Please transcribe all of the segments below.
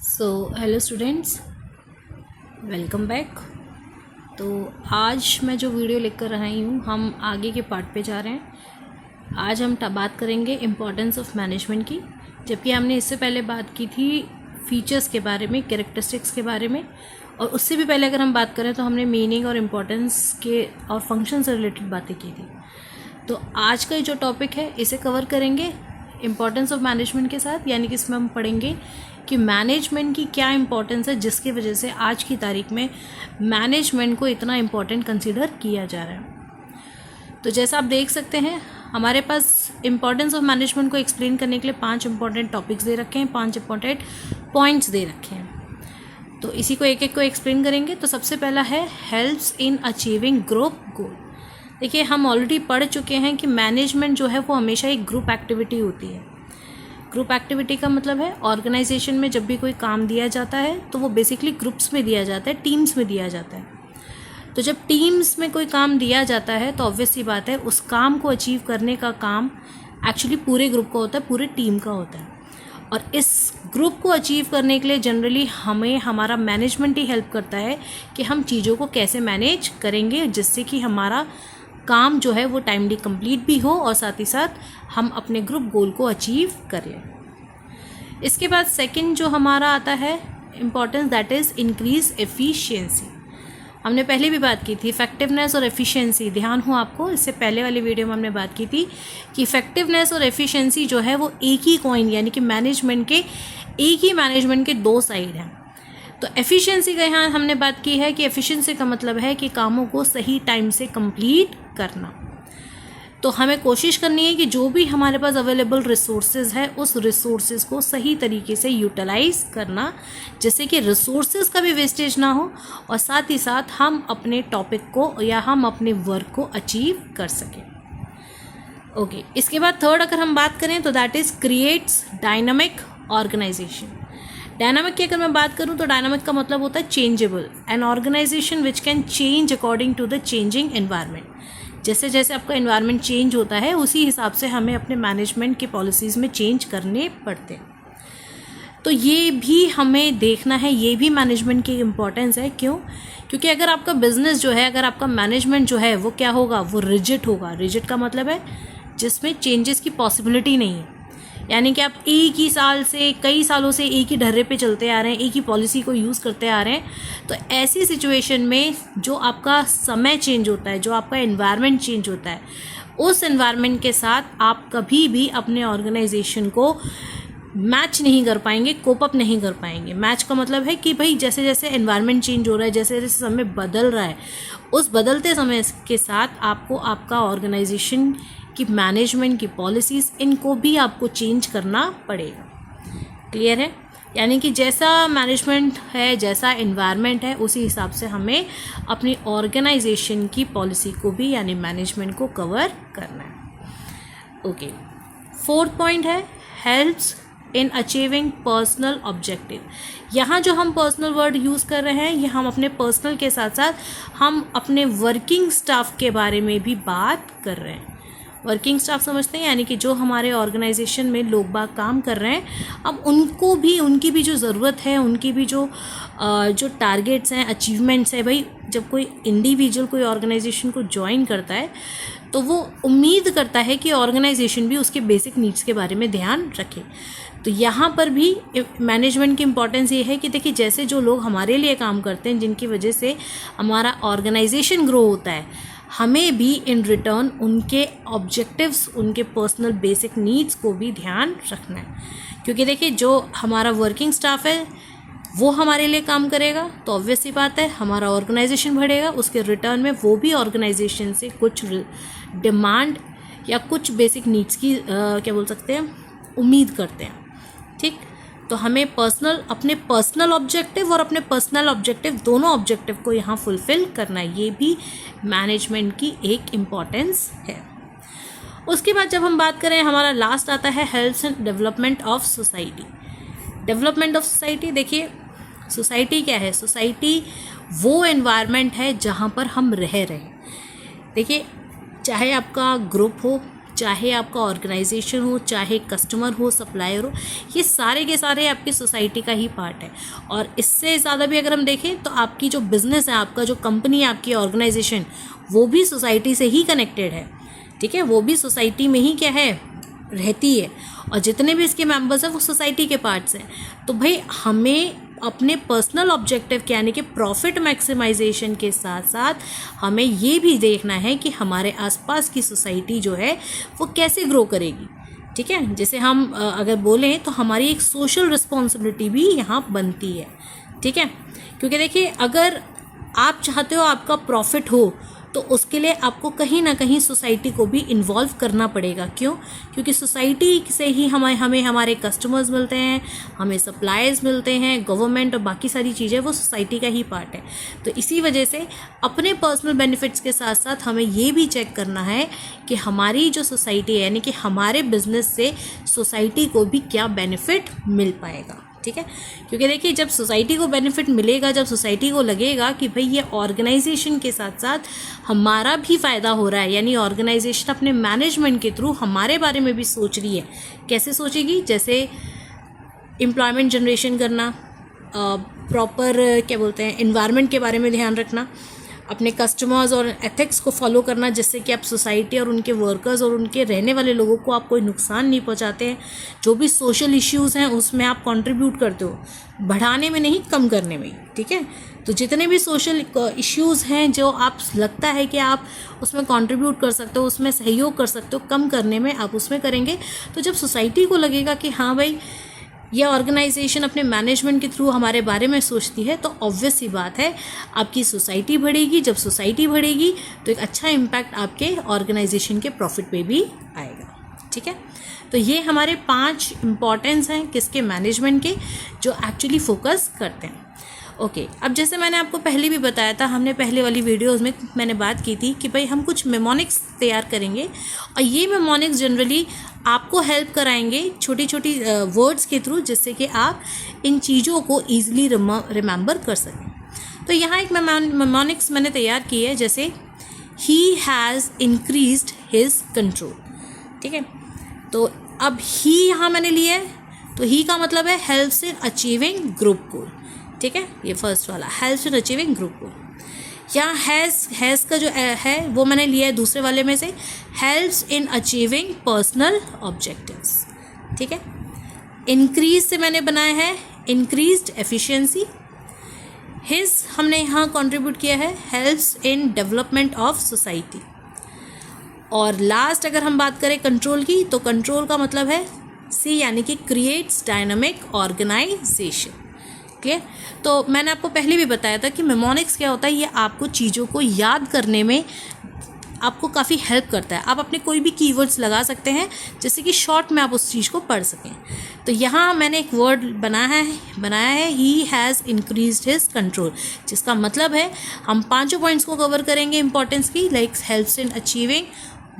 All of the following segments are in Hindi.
So hello students, welcome back. तो आज मैं जो वीडियो लेकर आई हूँ, हम आगे के पार्ट पे जा रहे हैं। आज हम बात करेंगे इम्पोर्टेंस ऑफ मैनेजमेंट की, जबकि हमने इससे पहले बात की थी फीचर्स के बारे में, कैरेक्टरिस्टिक्स के बारे में, और उससे भी पहले अगर हम बात करें तो हमने मीनिंग और इम्पोर्टेंस के और फंक्शन से रिलेटेड बातें की थी। तो आज का जो टॉपिक है इसे कवर करेंगे इम्पोर्टेंस ऑफ मैनेजमेंट के साथ, यानी कि इसमें हम पढ़ेंगे कि मैनेजमेंट की क्या इम्पोर्टेंस है जिसकी वजह से आज की तारीख में मैनेजमेंट को इतना इम्पोर्टेंट कंसीडर किया जा रहा है। तो जैसा आप देख सकते हैं, हमारे पास इम्पोर्टेंस ऑफ मैनेजमेंट को एक्सप्लेन करने के लिए 5 इंपॉर्टेंट टॉपिक्स दे रखे हैं, 5 इंपॉर्टेंट पॉइंट्स दे रखे हैं। तो इसी को एक एक को एक्सप्लेन करेंगे। तो सबसे पहला है हेल्प्स इन अचीविंग ग्रुप गोल। देखिए, हम ऑलरेडी पढ़ चुके हैं कि मैनेजमेंट जो है वो हमेशा एक ग्रुप एक्टिविटी होती है। ग्रुप एक्टिविटी का मतलब है ऑर्गेनाइजेशन में जब भी कोई काम दिया जाता है तो वो बेसिकली ग्रुप्स में दिया जाता है, टीम्स में दिया जाता है। तो जब टीम्स में कोई काम दिया जाता है तो ऑब्वियस सी बात है उस काम को अचीव करने का काम एक्चुअली पूरे ग्रुप का होता है, पूरे टीम का होता है। और इस ग्रुप को अचीव करने के लिए जनरली हमें हमारा मैनेजमेंट ही हेल्प करता है कि हम चीज़ों को कैसे मैनेज करेंगे जिससे कि हमारा काम जो है वो टाइमली कंप्लीट भी हो और साथ ही साथ हम अपने ग्रुप गोल को अचीव कर लें। इसके बाद सेकंड जो हमारा आता है importance, that is increase efficiency. हमने पहले भी बात की थी इफेक्टिवनेस और एफिशिएंसी, ध्यान हो आपको, इससे पहले वाली वीडियो में हमने बात की थी कि इफेक्टिवनेस और एफिशिएंसी जो है वो एक ही कॉइन, यानी कि मैनेजमेंट के दो साइड हैं। तो एफिशिएंसी का यहाँ हमने बात की है कि एफिशिएंसी का मतलब है कि कामों को सही टाइम से कंप्लीट करना। तो हमें कोशिश करनी है कि जो भी हमारे पास अवेलेबल रिसोर्सेज है उस रिसोर्सेज को सही तरीके से यूटिलाइज करना, जिससे कि रिसोर्सेज का भी वेस्टेज ना हो और साथ ही साथ हम अपने टॉपिक को या हम अपने वर्क को अचीव कर सकें। ओके, इसके बाद थर्ड अगर हम बात करें तो that is creates dynamic organisation. Dynamic की अगर मैं बात करूं तो डायनामिक का मतलब होता है changeable, an organisation which can change according to the changing environment. जैसे जैसे आपका एनवायरनमेंट चेंज होता है उसी हिसाब से हमें अपने मैनेजमेंट की पॉलिसीज़ में चेंज करने पड़ते हैं। तो ये भी हमें देखना है, ये भी मैनेजमेंट की इम्पोर्टेंस है। क्यों? क्योंकि अगर आपका बिजनेस जो है, अगर आपका मैनेजमेंट जो है वो क्या होगा, वो रिजिड होगा। रिजिड का मतलब है जिसमें चेंजेस की पॉसिबिलिटी नहीं है, यानी कि आप एक ही साल से, कई सालों से एक ही ढर्रे पे चलते आ रहे हैं, एक ही पॉलिसी को यूज़ करते आ रहे हैं। तो ऐसी सिचुएशन में जो आपका समय चेंज होता है, जो आपका एनवायरनमेंट चेंज होता है, उस एनवायरनमेंट के साथ आप कभी भी अपने ऑर्गेनाइजेशन को मैच नहीं कर पाएंगे, कोप अप नहीं कर पाएंगे। मैच का मतलब है कि भाई जैसे जैसे एनवायरनमेंट चेंज हो रहा है, जैसे जैसे समय बदल रहा है, उस बदलते समय के साथ आपको आपका ऑर्गेनाइजेशन की मैनेजमेंट की पॉलिसीज़, इनको भी आपको चेंज करना पड़ेगा। क्लियर है? यानी कि जैसा मैनेजमेंट है, जैसा एनवायरनमेंट है, उसी हिसाब से हमें अपनी ऑर्गेनाइजेशन की पॉलिसी को भी यानी मैनेजमेंट को कवर करना है। ओके, फोर्थ पॉइंट है helps in achieving personal objective. यहाँ जो हम पर्सनल वर्ड यूज़ कर रहे हैं, ये हम अपने पर्सनल के साथ साथ हम अपने वर्किंग स्टाफ के बारे में भी बात कर रहे हैं। वर्किंग स्टाफ समझते हैं, यानी कि जो हमारे ऑर्गेनाइजेशन में लोग बाग काम कर रहे हैं, अब उनको भी, उनकी भी जो ज़रूरत है, उनकी भी जो टारगेट्स हैं, अचीवमेंट्स है। भाई जब कोई इंडिविजुअल कोई ऑर्गेनाइजेशन को ज्वाइन करता है तो वो उम्मीद करता है कि ऑर्गेनाइजेशन भी उसके बेसिक नीड्स के बारे में ध्यान रखे। तो यहाँ पर भी मैनेजमेंट की इम्पोर्टेंस ये है कि देखिए, जैसे जो लोग हमारे लिए काम करते हैं, जिनकी वजह से हमारा ऑर्गेनाइजेशन ग्रो होता है, हमें भी इन रिटर्न उनके ऑब्जेक्टिव्स, उनके पर्सनल बेसिक नीड्स को भी ध्यान रखना है। क्योंकि देखिए, जो हमारा वर्किंग स्टाफ है वो हमारे लिए काम करेगा तो ऑब्वियस सी बात है हमारा ऑर्गेनाइजेशन बढ़ेगा, उसके रिटर्न में वो भी ऑर्गेनाइजेशन से कुछ डिमांड या कुछ बेसिक नीड्स की क्या बोल सकते हैं, उम्मीद करते हैं। ठीक, तो हमें अपने पर्सनल ऑब्जेक्टिव और अपने पर्सनल ऑब्जेक्टिव, दोनों ऑब्जेक्टिव को यहाँ फुलफ़िल करना है। ये भी मैनेजमेंट की एक इम्पॉर्टेंस है। उसके बाद जब हम बात करें, हमारा लास्ट आता है health and development of society. Development of society, देखिए सोसाइटी क्या है? सोसाइटी वो एनवायरनमेंट है जहाँ पर हम रह रहे हैं। देखिए, चाहे आपका ग्रुप हो, चाहे आपका ऑर्गेनाइजेशन हो, चाहे कस्टमर हो, सप्लायर हो, ये सारे के सारे आपकी सोसाइटी का ही पार्ट है। और इससे ज़्यादा भी अगर हम देखें तो आपकी जो बिज़नेस है, आपका जो कंपनी है, आपकी ऑर्गेनाइजेशन, वो भी सोसाइटी से ही कनेक्टेड है, ठीक है, वो भी सोसाइटी में ही क्या है, रहती है, और जितने भी इसके मेंबर्स हैं वो सोसाइटी के पार्ट्स हैं। तो भाई हमें अपने पर्सनल ऑब्जेक्टिव यानी कि प्रॉफिट मैक्सिमाइजेशन के साथ साथ हमें ये भी देखना है कि हमारे आसपास की सोसाइटी जो है वो कैसे ग्रो करेगी, ठीक है। जैसे हम अगर बोलें तो हमारी एक सोशल रिस्पॉन्सिबिलिटी भी यहाँ बनती है, ठीक है। क्योंकि देखिए, अगर आप चाहते हो आपका प्रॉफिट हो तो उसके लिए आपको कहीं ना कहीं सोसाइटी को भी इन्वॉल्व करना पड़ेगा। क्यों? क्योंकि सोसाइटी से ही हमें हमारे कस्टमर्स मिलते हैं, हमें सप्लायर्स मिलते हैं, गवर्नमेंट और बाकी सारी चीज़ें वो सोसाइटी का ही पार्ट है। तो इसी वजह से अपने पर्सनल बेनिफिट्स के साथ साथ हमें ये भी चेक करना है कि हमारी जो सोसाइटी है, यानी कि हमारे बिजनेस से सोसाइटी को भी क्या बेनिफिट मिल पाएगा, ठीक है। क्योंकि देखिए, जब सोसाइटी को बेनिफिट मिलेगा, जब सोसाइटी को लगेगा कि भाई ये ऑर्गेनाइजेशन के साथ साथ हमारा भी फ़ायदा हो रहा है, यानी ऑर्गेनाइजेशन अपने मैनेजमेंट के थ्रू हमारे बारे में भी सोच रही है। कैसे सोचेगी? जैसे एम्प्लॉयमेंट जनरेशन करना, प्रॉपर क्या बोलते हैं, एनवायरनमेंट के बारे में ध्यान रखना, अपने कस्टमर्स और एथिक्स को फॉलो करना, जिससे कि आप सोसाइटी और उनके वर्कर्स और उनके रहने वाले लोगों को आप कोई नुकसान नहीं पहुंचाते हैं। जो भी सोशल इश्यूज़ हैं उसमें आप कंट्रीब्यूट करते हो, बढ़ाने में नहीं, कम करने में, ठीक है। तो जितने भी सोशल इश्यूज़ हैं जो आप लगता है कि आप उसमें कंट्रीब्यूट कर सकते हो, उसमें सहयोग कर सकते हो, कम करने में आप उसमें करेंगे। तो जब सोसाइटी को लगेगा कि हाँ भाई ये ऑर्गेनाइजेशन अपने मैनेजमेंट के थ्रू हमारे बारे में सोचती है, तो ऑब्वियस सी बात है आपकी सोसाइटी बढ़ेगी। जब सोसाइटी बढ़ेगी तो एक अच्छा इम्पैक्ट आपके ऑर्गेनाइजेशन के प्रॉफिट पे भी आएगा, ठीक है। तो ये हमारे 5 इम्पॉर्टेंस हैं किसके, मैनेजमेंट के, जो एक्चुअली फोकस करते हैं। ओके, अब जैसे मैंने आपको पहले भी बताया था, हमने पहले वाली वीडियोज़ में मैंने बात की थी कि भाई हम कुछ मेमोनिक्स तैयार करेंगे, और ये मेमोनिक्स जनरली आपको हेल्प कराएंगे छोटी छोटी वर्ड्स के थ्रू, जिससे कि आप इन चीज़ों को ईजिली रिमेंबर कर सकें। तो यहाँ एक मेमोनिक्स मैंने तैयार की है, जैसे he has increased his control, ठीक है। तो अब ही यहाँ मैंने लिया है, तो ही का मतलब है हेल्प्स इन अचीविंग ग्रुप गोल, ठीक है। ये फर्स्ट वाला हेल्प्स इन अचीविंग ग्रुप गोल। यहाँ हैज़ का जो है वो मैंने लिया है दूसरे वाले में से, helps in achieving personal objectives, ठीक है। इंक्रीज से मैंने बनाया है इंक्रीज्ड एफिशिएंसी। हिज हमने यहाँ कंट्रीब्यूट किया है helps in development of society. और लास्ट अगर हम बात करें कंट्रोल की, तो कंट्रोल का मतलब है सी, यानी कि क्रिएट्स डायनामिक ऑर्गेनाइजेशन, क्लियर। तो मैंने आपको पहले भी बताया था कि मेमोनिक्स क्या होता है, ये आपको चीज़ों को याद करने में आपको काफ़ी हेल्प करता है। आप अपने कोई भी कीवर्ड्स लगा सकते हैं जिससे कि शॉर्ट में आप उस चीज़ को पढ़ सकें। तो यहाँ मैंने एक वर्ड बनाया है he has increased his control, जिसका मतलब है हम 5 पॉइंट्स को कवर करेंगे इंपॉर्टेंस की, like helps in achieving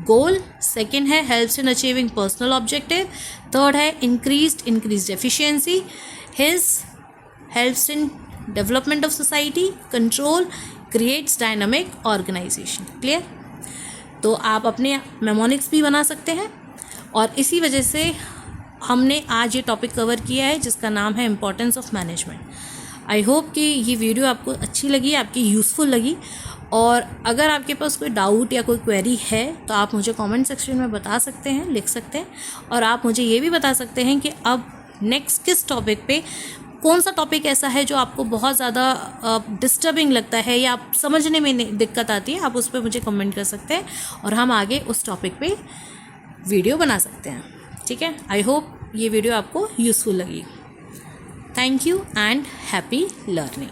goal, second है helps in achieving personal objective, third है increased efficiency, his helps in development of society, control creates dynamic organization, clear। तो आप अपने मेमोनिक्स भी बना सकते हैं, और इसी वजह से हमने आज ये टॉपिक कवर किया है जिसका नाम है importance of management. I hope कि ये वीडियो आपको अच्छी लगी, आपकी यूज़फुल लगी, और अगर आपके पास कोई डाउट या कोई क्वेरी है तो आप मुझे कमेंट सेक्शन में बता सकते हैं, लिख सकते हैं, और आप मुझे ये भी बता सकते हैं कि अब नेक्स्ट किस टॉपिक पे, कौन सा टॉपिक ऐसा है जो आपको बहुत ज़्यादा डिस्टर्बिंग लगता है या आप समझने में दिक्कत आती है, आप उस पर मुझे कमेंट कर सकते हैं और हम आगे उस टॉपिक पे वीडियो बना सकते हैं, ठीक है। आई होप ये वीडियो आपको यूज़फुल लगी। Thank you and happy learning.